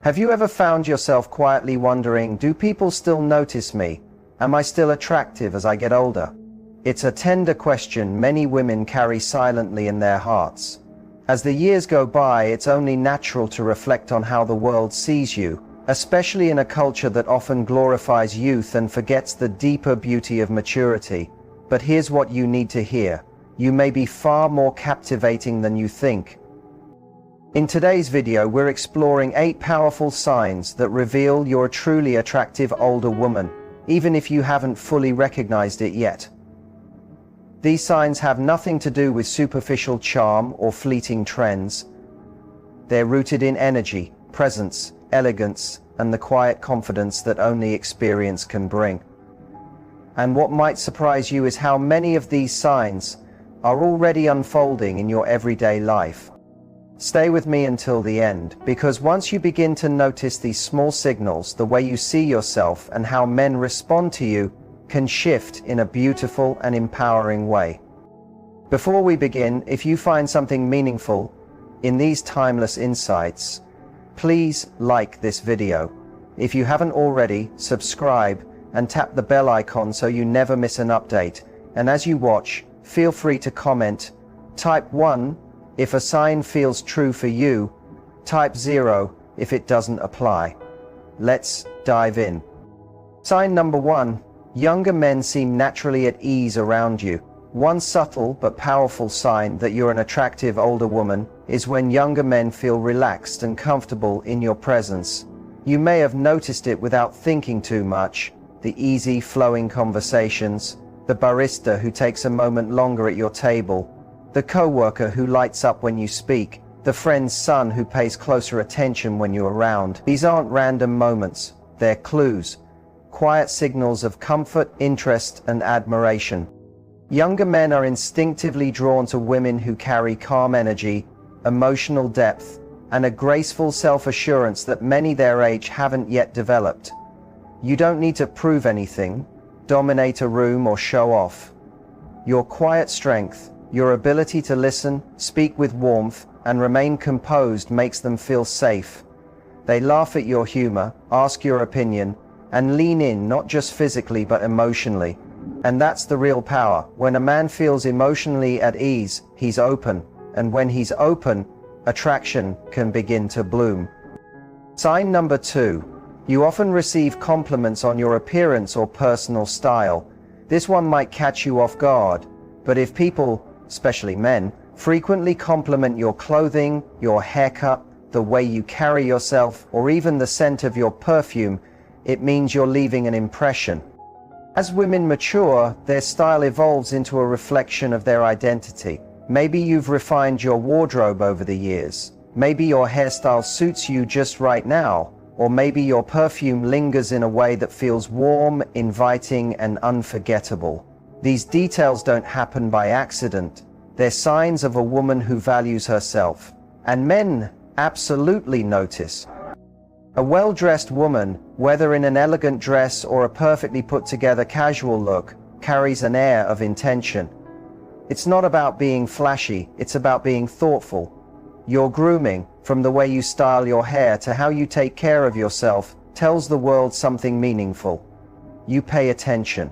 Have you ever found yourself quietly wondering, do people still notice me? Am I still attractive as I get older? It's a tender question many women carry silently in their hearts. As the years go by, it's only natural to reflect on how the world sees you, especially in a culture that often glorifies youth and forgets the deeper beauty of maturity. But here's what you need to hear. You may be far more captivating than you think. In today's video, we're exploring 8 powerful signs that reveal you're a truly attractive older woman, even if you haven't fully recognized it yet. These signs have nothing to do with superficial charm or fleeting trends. They're rooted in energy, presence, elegance, and the quiet confidence that only experience can bring. And what might surprise you is how many of these signs are already unfolding in your everyday life. Stay with me until the end, because once you begin to notice these small signals, the way you see yourself and how men respond to you can shift in a beautiful and empowering way. Before we begin, if you find something meaningful in these timeless insights, please like this video. If you haven't already, subscribe and tap the bell icon so you never miss an update. And as you watch, feel free to comment. Type 1 if a sign feels true for you. Type 0 if it doesn't apply. Let's dive in. Sign number 1. Younger men seem naturally at ease around you. One subtle but powerful sign that you're an attractive older woman is when younger men feel relaxed and comfortable in your presence. You may have noticed it without thinking too much. The easy, flowing conversations, the barista who takes a moment longer at your table, the co-worker who lights up when you speak, the friend's son who pays closer attention when you're around. These aren't random moments, they're clues, quiet signals of comfort, interest, and admiration. Younger men are instinctively drawn to women who carry calm energy, emotional depth, and a graceful self-assurance that many their age haven't yet developed. You don't need to prove anything, dominate a room, or show off. Your quiet strength, your ability to listen, speak with warmth, and remain composed makes them feel safe. They laugh at your humor, ask your opinion, and lean in not just physically but emotionally. And that's the real power. When a man feels emotionally at ease, he's open. And when he's open, attraction can begin to bloom. Sign number 2. You often receive compliments on your appearance or personal style. This one might catch you off guard, but if people, especially men, frequently compliment your clothing, your haircut, the way you carry yourself, or even the scent of your perfume, it means you're leaving an impression. As women mature, their style evolves into a reflection of their identity. Maybe you've refined your wardrobe over the years. Maybe your hairstyle suits you just right now. Or maybe your perfume lingers in a way that feels warm, inviting, and unforgettable. These details don't happen by accident. They're signs of a woman who values herself. And men absolutely notice. A well-dressed woman, whether in an elegant dress or a perfectly put-together casual look, carries an air of intention. It's not about being flashy, it's about being thoughtful. Your grooming, from the way you style your hair to how you take care of yourself, tells the world something meaningful. You pay attention.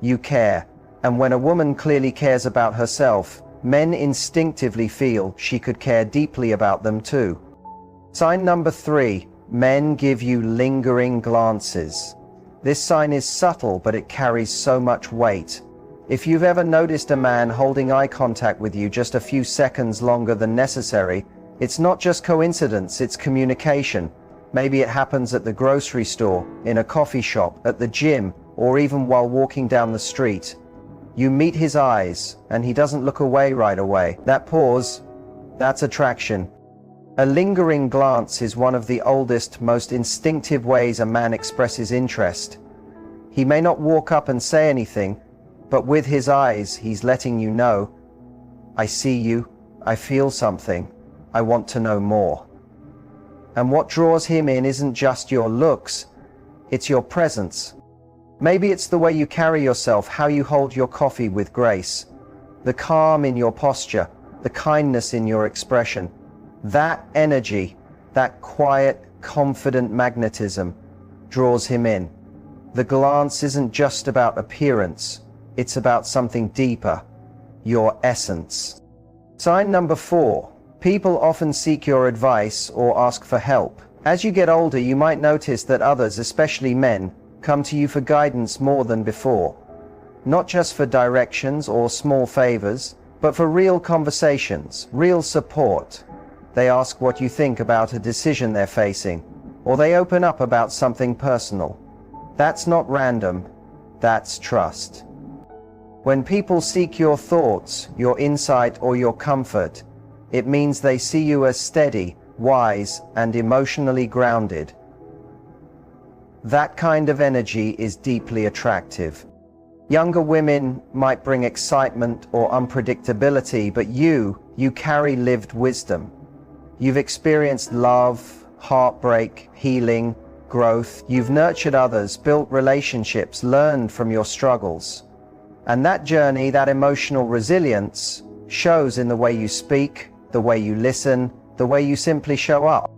You care. And when a woman clearly cares about herself, men instinctively feel she could care deeply about them too. Sign number 3. Men give you lingering glances. This sign is subtle, but it carries so much weight. If you've ever noticed a man holding eye contact with you just a few seconds longer than necessary, it's not just coincidence, it's communication. Maybe it happens at the grocery store, in a coffee shop, at the gym, or even while walking down the street. You meet his eyes, and he doesn't look away right away. That pause, that's attraction. A lingering glance is one of the oldest, most instinctive ways a man expresses interest. He may not walk up and say anything, but with his eyes, he's letting you know, I see you, I feel something, I want to know more. And what draws him in isn't just your looks, it's your presence. Maybe it's the way you carry yourself, how you hold your coffee with grace, the calm in your posture, the kindness in your expression. That energy, that quiet, confident magnetism draws him in. The glance isn't just about appearance, it's about something deeper, your essence. Sign number 4. People often seek your advice or ask for help. As you get older, you might notice that others, especially men, come to you for guidance more than before. Not just for directions or small favors, but for real conversations, real support. They ask what you think about a decision they're facing, or they open up about something personal. That's not random, that's trust. When people seek your thoughts, your insight, or your comfort, it means they see you as steady, wise, and emotionally grounded. That kind of energy is deeply attractive. Younger women might bring excitement or unpredictability, but you carry lived wisdom. You've experienced love, heartbreak, healing, growth. You've nurtured others, built relationships, learned from your struggles. And that journey, that emotional resilience, shows in the way you speak, the way you listen, the way you simply show up.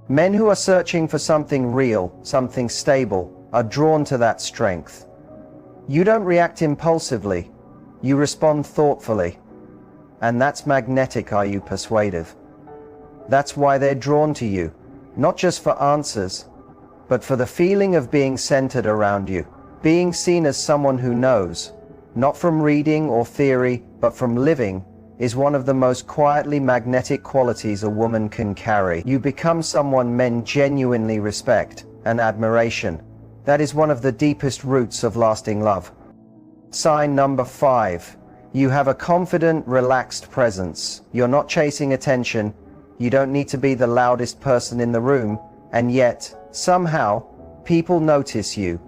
Men who are searching for something real, something stable, are drawn to that strength. You don't react impulsively, you respond thoughtfully. And that's magnetic, are you persuasive? That's why they're drawn to you, not just for answers, but for the feeling of being centered around you, being seen as someone who knows, not from reading or theory, but from living, is one of the most quietly magnetic qualities a woman can carry. You become someone men genuinely respect and admiration. That is one of the deepest roots of lasting love. Sign number 5. You have a confident, relaxed presence. You're not chasing attention. You don't need to be the loudest person in the room, and yet, somehow, people notice you.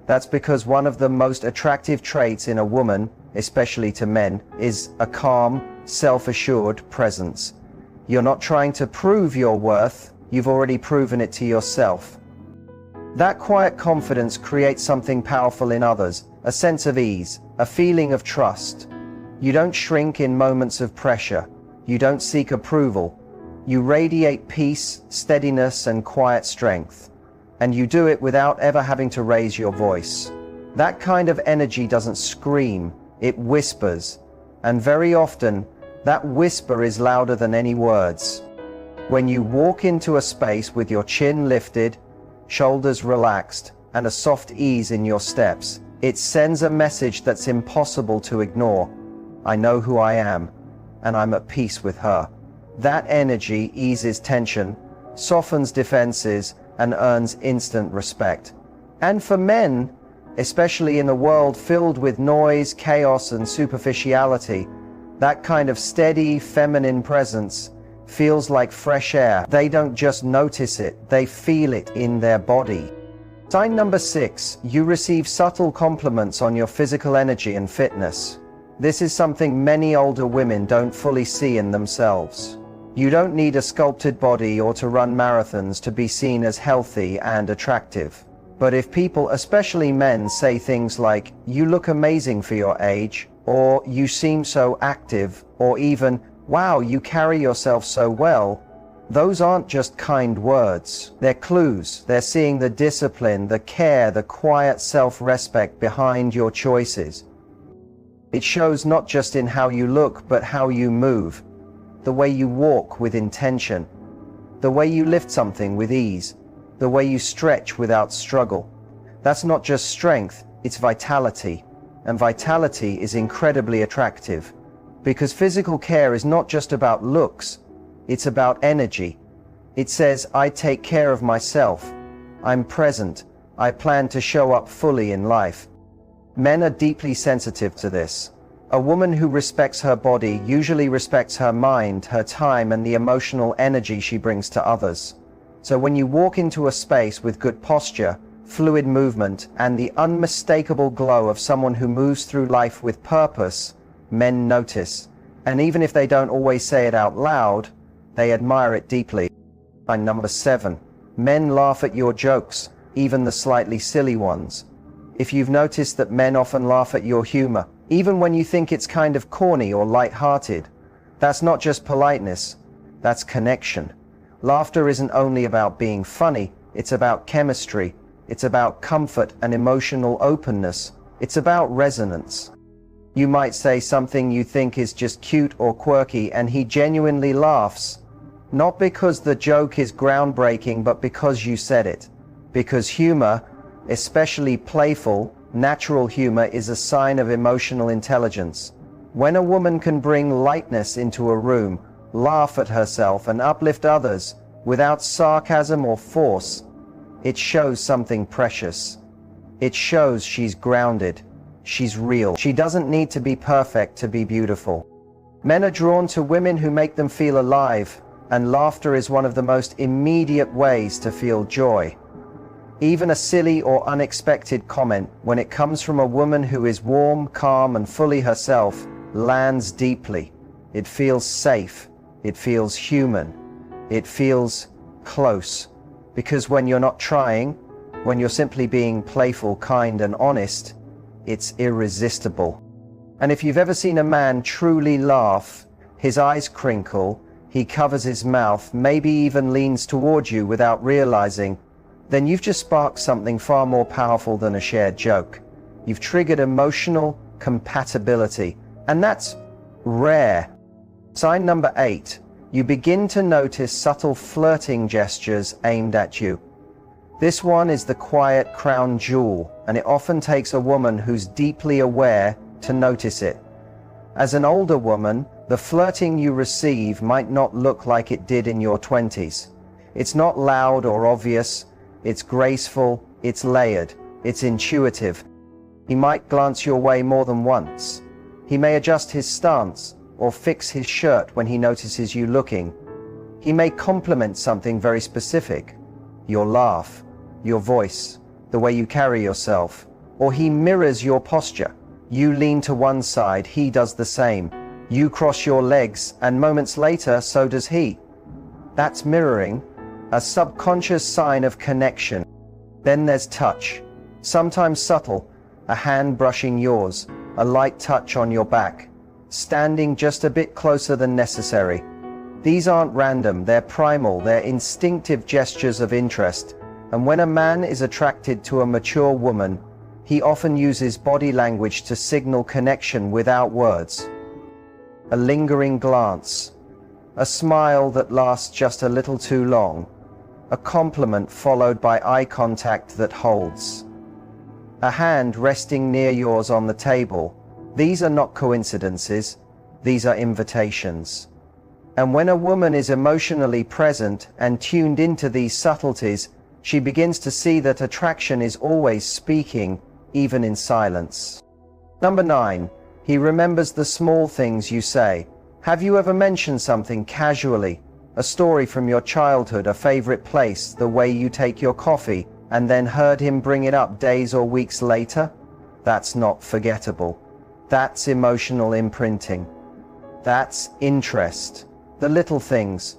That's because one of the most attractive traits in a woman, especially to men, is a calm, self-assured presence. You're not trying to prove your worth, you've already proven it to yourself. That quiet confidence creates something powerful in others, a sense of ease, a feeling of trust. You don't shrink in moments of pressure. You don't seek approval. You radiate peace, steadiness, and quiet strength. And you do it without ever having to raise your voice. That kind of energy doesn't scream, it whispers. And very often, that whisper is louder than any words. When you walk into a space with your chin lifted, shoulders relaxed, and a soft ease in your steps, it sends a message that's impossible to ignore. I know who I am, and I'm at peace with her. That energy eases tension, softens defenses, and earns instant respect. And for men, especially in a world filled with noise, chaos, and superficiality, that kind of steady, feminine presence feels like fresh air. They don't just notice it, they feel it in their body. Sign number 6. You receive subtle compliments on your physical energy and fitness. This is something many older women don't fully see in themselves. You don't need a sculpted body or to run marathons to be seen as healthy and attractive. But if people, especially men, say things like, "You look amazing for your age," or "You seem so active," or even, "Wow, you carry yourself so well," those aren't just kind words. They're clues. They're seeing the discipline, the care, the quiet self-respect behind your choices. It shows not just in how you look, but how you move. The way you walk with intention. The way you lift something with ease. The way you stretch without struggle. That's not just strength, it's vitality. And vitality is incredibly attractive. Because physical care is not just about looks, it's about energy. It says, I take care of myself. I'm present. I plan to show up fully in life. Men are deeply sensitive to this. A woman who respects her body usually respects her mind, her time, and the emotional energy she brings to others. So when you walk into a space with good posture, fluid movement, and the unmistakable glow of someone who moves through life with purpose, men notice. And even if they don't always say it out loud, they admire it deeply. And number 7, men laugh at your jokes, even the slightly silly ones. If you've noticed that men often laugh at your humor, even when you think it's kind of corny or light-hearted, that's not just politeness, that's connection. Laughter isn't only about being funny, it's about chemistry, it's about comfort and emotional openness, it's about resonance. You might say something you think is just cute or quirky and he genuinely laughs. Not because the joke is groundbreaking, but because you said it. Because humor, especially playful, natural humor, is a sign of emotional intelligence. When a woman can bring lightness into a room, laugh at herself and uplift others without sarcasm or force, it shows something precious. It shows she's grounded. She's real. She doesn't need to be perfect to be beautiful. Men are drawn to women who make them feel alive, and laughter is one of the most immediate ways to feel joy. Even a silly or unexpected comment, when it comes from a woman who is warm, calm, and fully herself, lands deeply. It feels safe. It feels human. It feels close. Because when you're not trying, when you're simply being playful, kind, and honest, it's irresistible. And if you've ever seen a man truly laugh, his eyes crinkle, he covers his mouth, maybe even leans toward you without realizing, then you've just sparked something far more powerful than a shared joke. You've triggered emotional compatibility, and that's rare. Sign number 8. You begin to notice subtle flirting gestures aimed at you. This one is the quiet crown jewel, and it often takes a woman who's deeply aware to notice it. As an older woman, the flirting you receive might not look like it did in your 20s. It's not loud or obvious, it's graceful, it's layered, it's intuitive. He might glance your way more than once. He may adjust his stance or fix his shirt when he notices you looking. He may compliment something very specific, your laugh, your voice, the way you carry yourself, or he mirrors your posture. You lean to one side, he does the same. You cross your legs, and moments later, so does he. That's mirroring, a subconscious sign of connection. Then there's touch, sometimes subtle, a hand brushing yours, a light touch on your back, standing just a bit closer than necessary. These aren't random, they're primal, they're instinctive gestures of interest. And when a man is attracted to a mature woman, he often uses body language to signal connection without words. A lingering glance, a smile that lasts just a little too long, a compliment followed by eye contact that holds. A hand resting near yours on the table. These are not coincidences, these are invitations. And when a woman is emotionally present and tuned into these subtleties, she begins to see that attraction is always speaking, even in silence. Number 9. He remembers the small things you say. Have you ever mentioned something casually? A story from your childhood, a favorite place, the way you take your coffee, and then heard him bring it up days or weeks later? That's not forgettable. That's emotional imprinting. That's interest. The little things.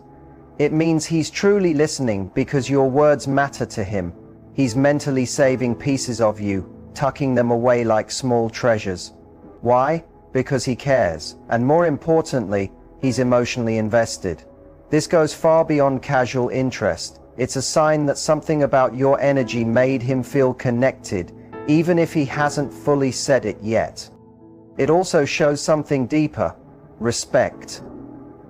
It means he's truly listening because your words matter to him. He's mentally saving pieces of you, tucking them away like small treasures. Why? Because he cares, and more importantly, he's emotionally invested. This goes far beyond casual interest. It's a sign that something about your energy made him feel connected, even if he hasn't fully said it yet. It also shows something deeper, respect.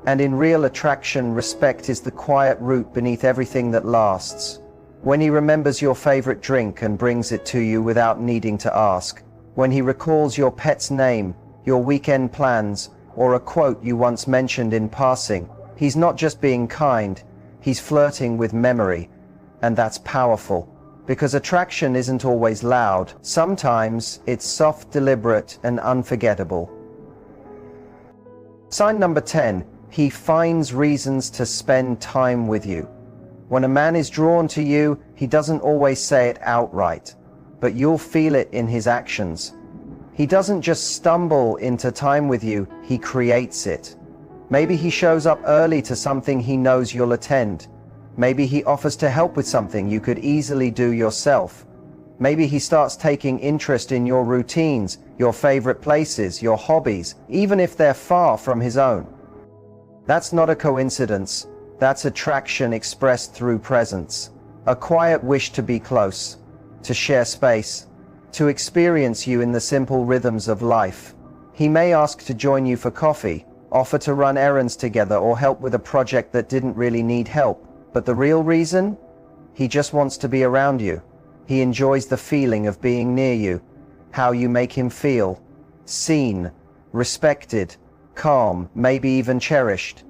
And in real attraction, respect is the quiet root beneath everything that lasts. When he remembers your favorite drink and brings it to you without needing to ask. When he recalls your pet's name, your weekend plans, or a quote you once mentioned in passing. He's not just being kind, he's flirting with memory. And that's powerful. Because attraction isn't always loud. Sometimes it's soft, deliberate, and unforgettable. Sign number 10. He finds reasons to spend time with you. When a man is drawn to you, he doesn't always say it outright, but you'll feel it in his actions. He doesn't just stumble into time with you, he creates it. Maybe he shows up early to something he knows you'll attend. Maybe he offers to help with something you could easily do yourself. Maybe he starts taking interest in your routines, your favorite places, your hobbies, even if they're far from his own. That's not a coincidence. That's attraction expressed through presence. A quiet wish to be close, to share space, to experience you in the simple rhythms of life. He may ask to join you for coffee, offer to run errands together, or help with a project that didn't really need help. But the real reason? He just wants to be around you. He enjoys the feeling of being near you, how you make him feel, seen, respected, calm, maybe even cherished.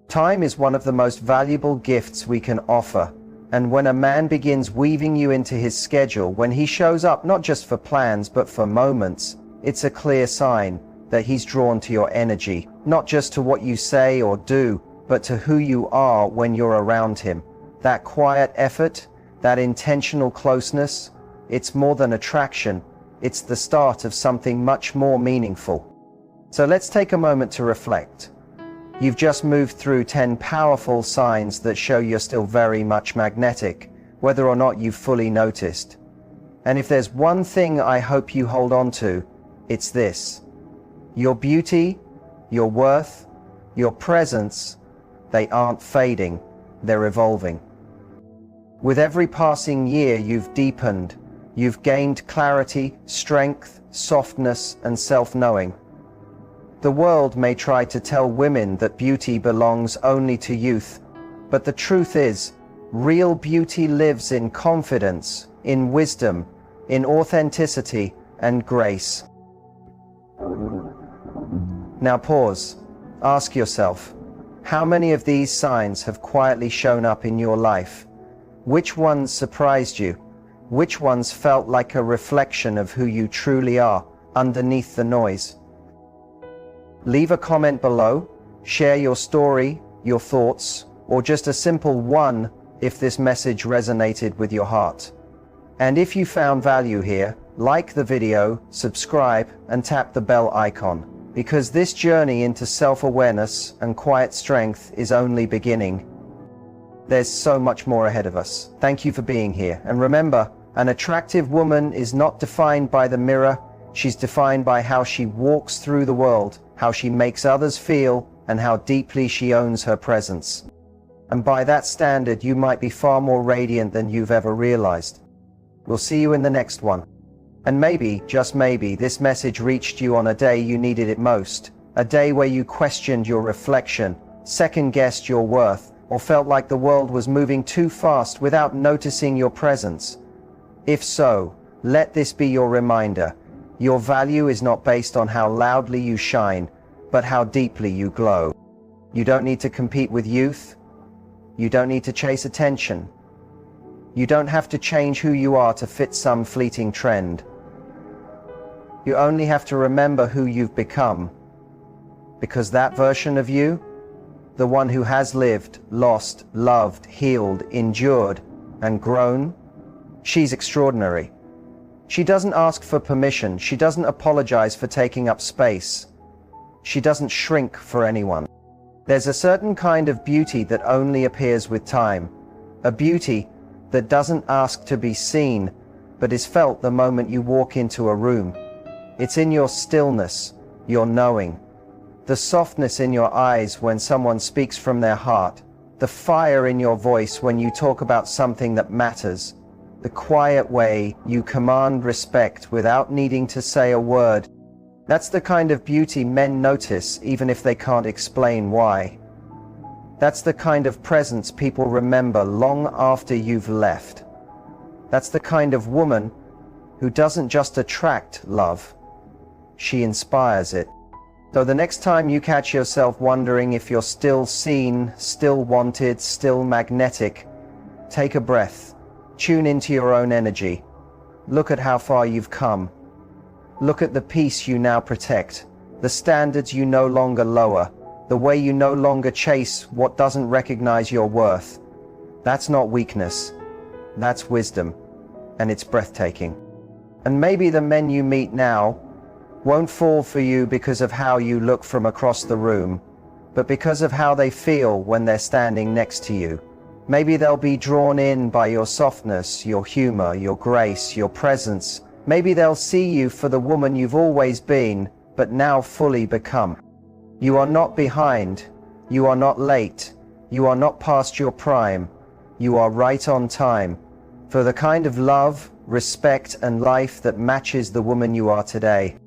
Time is one of the most valuable gifts we can offer, and when a man begins weaving you into his schedule, when he shows up not just for plans but for moments, it's a clear sign that he's drawn to your energy, not just to what you say or do, but to who you are when you're around him. That quiet effort, that intentional closeness, it's more than attraction, it's the start of something much more meaningful. So let's take a moment to reflect. You've just moved through 10 powerful signs that show you're still very much magnetic, whether or not you've fully noticed. And if there's one thing I hope you hold on to, it's this. Your beauty, your worth, your presence, they aren't fading, they're evolving. With every passing year you've deepened, you've gained clarity, strength, softness, and self-knowing. The world may try to tell women that beauty belongs only to youth, but the truth is, real beauty lives in confidence, in wisdom, in authenticity, and grace. Now pause. Ask yourself, how many of these signs have quietly shown up in your life? Which ones surprised you? Which ones felt like a reflection of who you truly are, underneath the noise? Leave a comment below, share your story, your thoughts, or just a simple one if this message resonated with your heart. And if you found value here, like the video, subscribe, and tap the bell icon, because this journey into self-awareness and quiet strength is only beginning. There's so much more ahead of us. Thank you for being here. And remember, an attractive woman is not defined by the mirror, she's defined by how she walks through the world, how she makes others feel, and how deeply she owns her presence. And by that standard, you might be far more radiant than you've ever realized. We'll see you in the next one. And maybe, just maybe, this message reached you on a day you needed it most. A day where you questioned your reflection, second-guessed your worth, or felt like the world was moving too fast without noticing your presence. If so, let this be your reminder. Your value is not based on how loudly you shine, but how deeply you glow. You don't need to compete with youth. You don't need to chase attention. You don't have to change who you are to fit some fleeting trend. You only have to remember who you've become. Because that version of you, the one who has lived, lost, loved, healed, endured, and grown, she's extraordinary. She doesn't ask for permission. She doesn't apologize for taking up space. She doesn't shrink for anyone. There's a certain kind of beauty that only appears with time. A beauty that doesn't ask to be seen, but is felt the moment you walk into a room. It's in your stillness, your knowing, the softness in your eyes when someone speaks from their heart, the fire in your voice when you talk about something that matters, the quiet way you command respect without needing to say a word. That's the kind of beauty men notice even if they can't explain why. That's the kind of presence people remember long after you've left. That's the kind of woman who doesn't just attract love, she inspires it. So the next time you catch yourself wondering if you're still seen, still wanted, still magnetic, take a breath. Tune into your own energy. Look at how far you've come. Look at the peace you now protect, the standards you no longer lower, the way you no longer chase what doesn't recognize your worth. That's not weakness. That's wisdom. And it's breathtaking. And maybe the men you meet now won't fall for you because of how you look from across the room, but because of how they feel when they're standing next to you. Maybe they'll be drawn in by your softness, your humor, your grace, your presence. Maybe they'll see you for the woman you've always been, but now fully become. You are not behind. You are not late. You are not past your prime. You are right on time for the kind of love, respect, and life that matches the woman you are today.